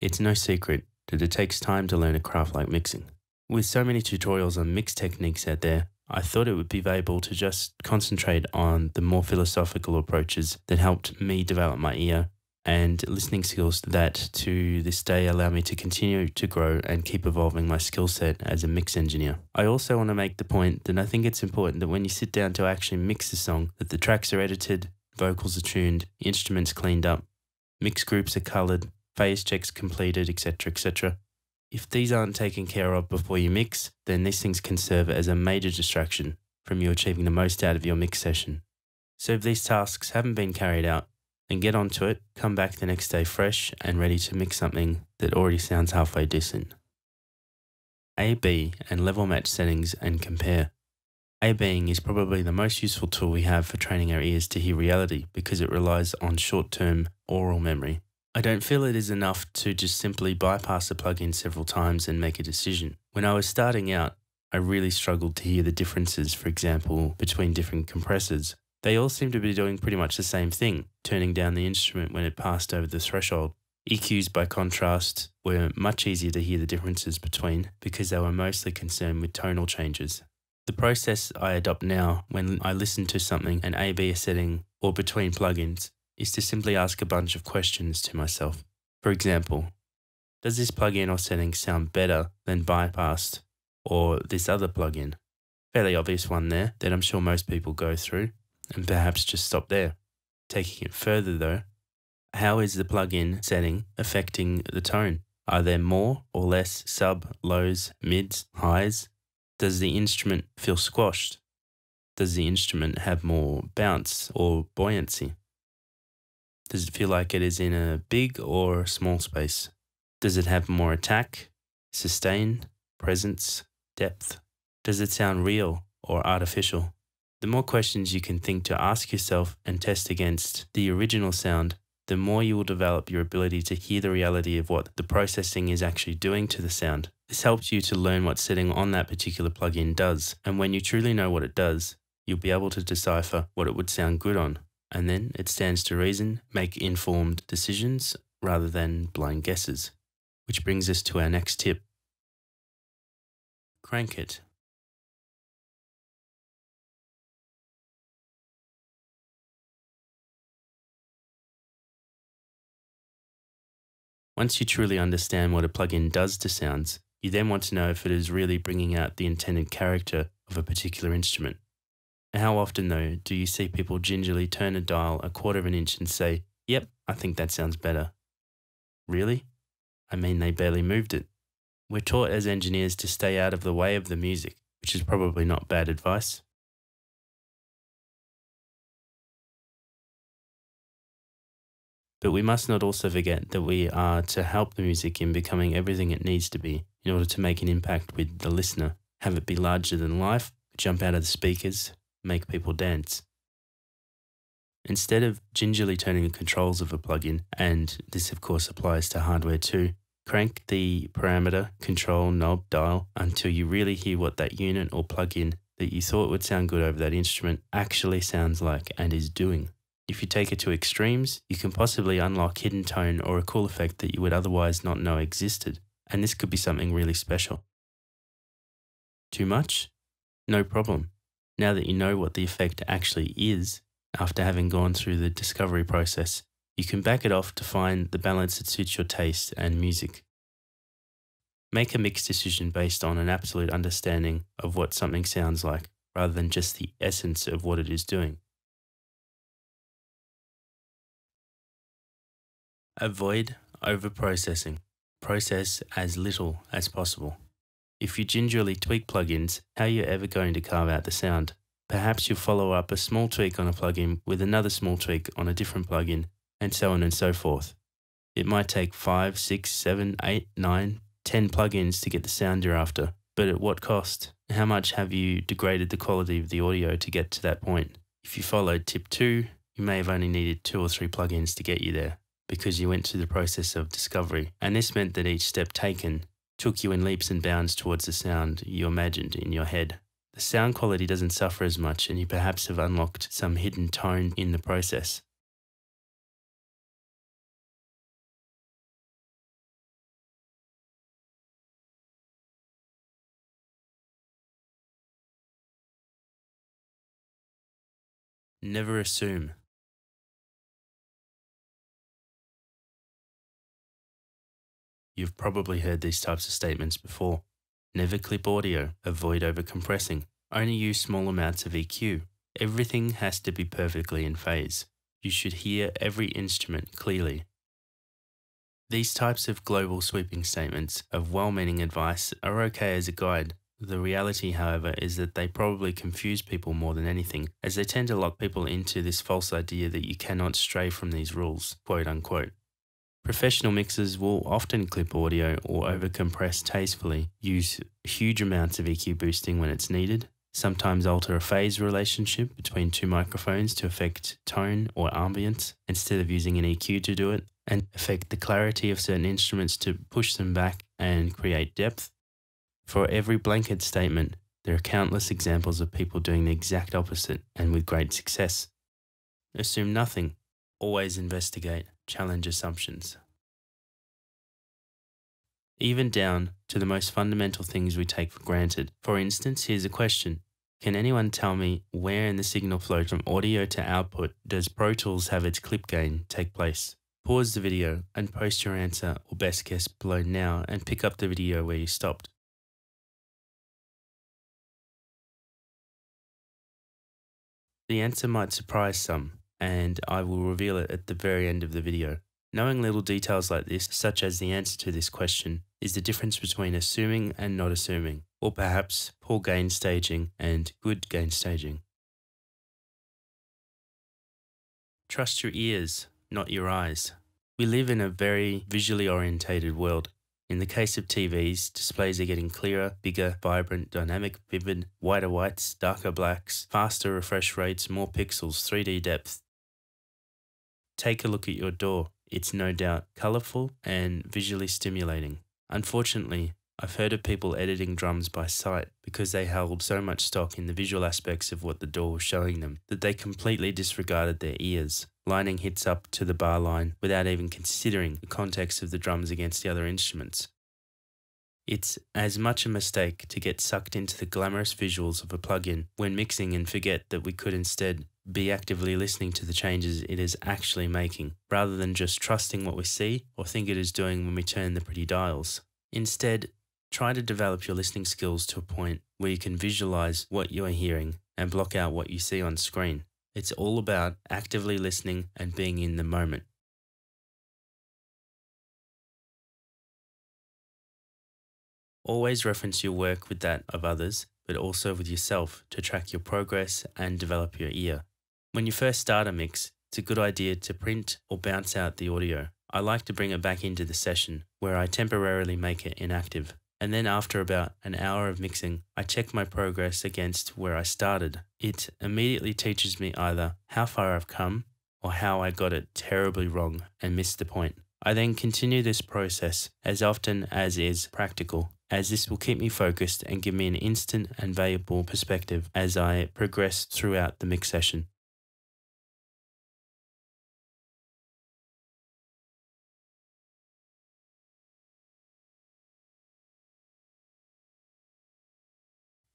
It's no secret that it takes time to learn a craft like mixing. With so many tutorials on mix techniques out there, I thought it would be valuable to just concentrate on the more philosophical approaches that helped me develop my ear and listening skills that to this day allow me to continue to grow and keep evolving my skill set as a mix engineer. I also want to make the point that I think it's important that when you sit down to actually mix a song, that the tracks are edited, vocals are tuned, instruments cleaned up, mix groups are coloured, phase checks completed, etc., etc. If these aren't taken care of before you mix, then these things can serve as a major distraction from you achieving the most out of your mix session. So if these tasks haven't been carried out, then get onto it, come back the next day fresh and ready to mix something that already sounds halfway decent. A, B, and level match settings and compare. A-Bing is probably the most useful tool we have for training our ears to hear reality because it relies on short-term oral memory. I don't feel it is enough to just simply bypass a plugin several times and make a decision. When I was starting out, I really struggled to hear the differences, for example, between different compressors. They all seem to be doing pretty much the same thing, turning down the instrument when it passed over the threshold. EQs, by contrast, were much easier to hear the differences between because they were mostly concerned with tonal changes. The process I adopt now when I listen to something, an A-B setting, or between plugins, is to simply ask a bunch of questions to myself. For example, does this plugin or setting sound better than bypassed or this other plugin? Fairly obvious one there that I'm sure most people go through, and perhaps just stop there. Taking it further though, how is the plugin setting affecting the tone? Are there more or less sub, lows, mids, highs? Does the instrument feel squashed? Does the instrument have more bounce or buoyancy? Does it feel like it is in a big or small space? Does it have more attack, sustain, presence, depth? Does it sound real or artificial? The more questions you can think to ask yourself and test against the original sound, the more you will develop your ability to hear the reality of what the processing is actually doing to the sound. This helps you to learn what setting on that particular plugin does, and when you truly know what it does, you'll be able to decipher what it would sound good on. And then it stands to reason, make informed decisions rather than blind guesses. Which brings us to our next tip. Crank it. Once you truly understand what a plugin does to sounds, you then want to know if it is really bringing out the intended character of a particular instrument. How often though do you see people gingerly turn a dial a quarter of an inch and say, yep, I think that sounds better? Really? I mean, they barely moved it. We're taught as engineers to stay out of the way of the music, which is probably not bad advice. But we must not also forget that we are to help the music in becoming everything it needs to be in order to make an impact with the listener, have it be larger than life, jump out of the speakers, make people dance. Instead of gingerly turning the controls of a plugin, and this of course applies to hardware too, crank the parameter, control, knob, dial until you really hear what that unit or plugin that you thought would sound good over that instrument actually sounds like and is doing. If you take it to extremes, you can possibly unlock hidden tone or a cool effect that you would otherwise not know existed, and this could be something really special. Too much? No problem. Now that you know what the effect actually is, after having gone through the discovery process, you can back it off to find the balance that suits your taste and music. Make a mix decision based on an absolute understanding of what something sounds like, rather than just the essence of what it is doing. Avoid over-processing. Process as little as possible. If you gingerly tweak plugins, how are you ever going to carve out the sound? Perhaps you'll follow up a small tweak on a plugin with another small tweak on a different plugin, and so on and so forth. It might take 5, 6, 7, 8, 9, 10 plugins to get the sound you're after, but at what cost? How much have you degraded the quality of the audio to get to that point? If you followed tip 2, You may have only needed 2 or 3 plugins to get you there because you went through the process of discovery, and this meant that each step taken took you in leaps and bounds towards the sound you imagined in your head. The sound quality doesn't suffer as much, and you perhaps have unlocked some hidden tone in the process. Never assume. You've probably heard these types of statements before. Never clip audio, avoid overcompressing, only use small amounts of EQ. Everything has to be perfectly in phase. You should hear every instrument clearly. These types of global sweeping statements of well-meaning advice are okay as a guide. The reality, however, is that they probably confuse people more than anything, as they tend to lock people into this false idea that you cannot stray from these rules, quote unquote. Professional mixers will often clip audio or overcompress tastefully, use huge amounts of EQ boosting when it's needed, sometimes alter a phase relationship between 2 microphones to affect tone or ambience instead of using an EQ to do it, and affect the clarity of certain instruments to push them back and create depth. For every blanket statement, there are countless examples of people doing the exact opposite and with great success. Assume nothing. Always investigate. Challenge assumptions. Even down to the most fundamental things we take for granted. For instance, here's a question. Can anyone tell me where in the signal flow from audio to output does Pro Tools have its clip gain take place? Pause the video and post your answer or best guess below now and pick up the video where you stopped. The answer might surprise some, and I will reveal it at the very end of the video. Knowing little details like this, such as the answer to this question, is the difference between assuming and not assuming, or perhaps poor gain staging and good gain staging. Trust your ears, not your eyes. We live in a very visually orientated world. In the case of TVs, displays are getting clearer, bigger, vibrant, dynamic, vivid, whiter whites, darker blacks, faster refresh rates, more pixels, 3D depth. Take a look at your door. It's no doubt colourful and visually stimulating. Unfortunately, I've heard of people editing drums by sight because they held so much stock in the visual aspects of what the door was showing them that they completely disregarded their ears, lining hits up to the bar line without even considering the context of the drums against the other instruments. It's as much a mistake to get sucked into the glamorous visuals of a plugin when mixing and forget that we could instead be actively listening to the changes it is actually making, rather than just trusting what we see or think it is doing when we turn the pretty dials. Instead, try to develop your listening skills to a point where you can visualize what you are hearing and block out what you see on screen. It's all about actively listening and being in the moment. Always reference your work with that of others, but also with yourself to track your progress and develop your ear. When you first start a mix, it's a good idea to print or bounce out the audio. I like to bring it back into the session, where I temporarily make it inactive. And then after about an hour of mixing, I check my progress against where I started. It immediately teaches me either how far I've come or how I got it terribly wrong and missed the point. I then continue this process as often as is practical, as this will keep me focused and give me an instant and valuable perspective as I progress throughout the mix session.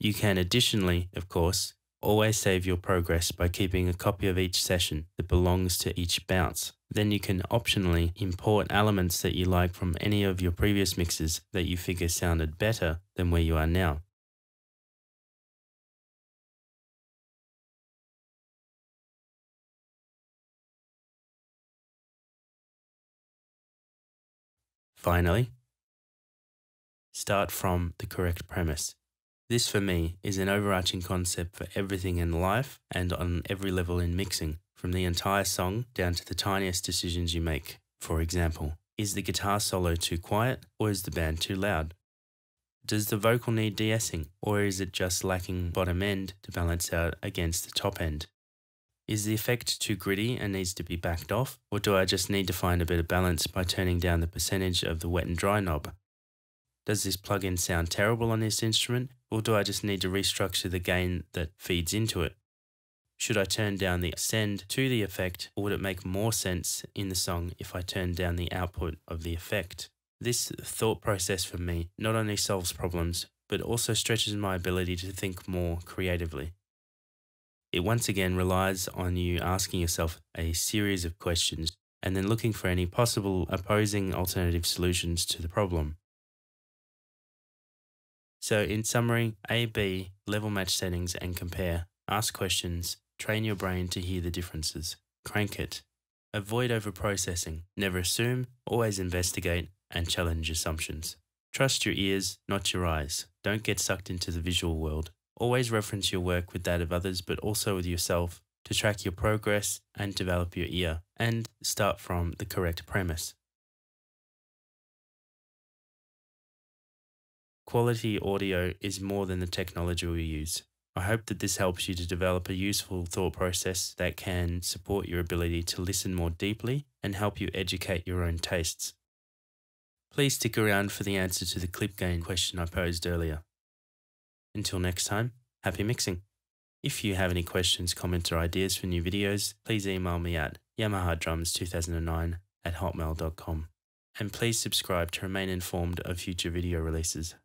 You can additionally, of course, always save your progress by keeping a copy of each session that belongs to each bounce. Then you can optionally import elements that you like from any of your previous mixes that you figure sounded better than where you are now. Finally, start from the correct premise. This for me is an overarching concept for everything in life and on every level in mixing, from the entire song down to the tiniest decisions you make. For example, is the guitar solo too quiet or is the band too loud? Does the vocal need de-essing or is it just lacking bottom end to balance out against the top end? Is the effect too gritty and needs to be backed off, or do I just need to find a bit of balance by turning down the percentage of the wet and dry knob? Does this plugin sound terrible on this instrument, or do I just need to restructure the gain that feeds into it? Should I turn down the send to the effect, or would it make more sense in the song if I turn down the output of the effect? This thought process for me not only solves problems, but also stretches my ability to think more creatively. It once again relies on you asking yourself a series of questions and then looking for any possible opposing alternative solutions to the problem. So in summary, A, B, level match settings and compare. Ask questions. Train your brain to hear the differences. Crank it. Avoid overprocessing. Never assume, always investigate, and challenge assumptions. Trust your ears, not your eyes. Don't get sucked into the visual world. Always reference your work with that of others, but also with yourself to track your progress and develop your ear, and start from the correct premise. Quality audio is more than the technology we use. I hope that this helps you to develop a useful thought process that can support your ability to listen more deeply and help you educate your own tastes. Please stick around for the answer to the clip gain question I posed earlier. Until next time, happy mixing. If you have any questions, comments, or ideas for new videos, please email me at yamahadrums2009@hotmail.com. And please subscribe to remain informed of future video releases.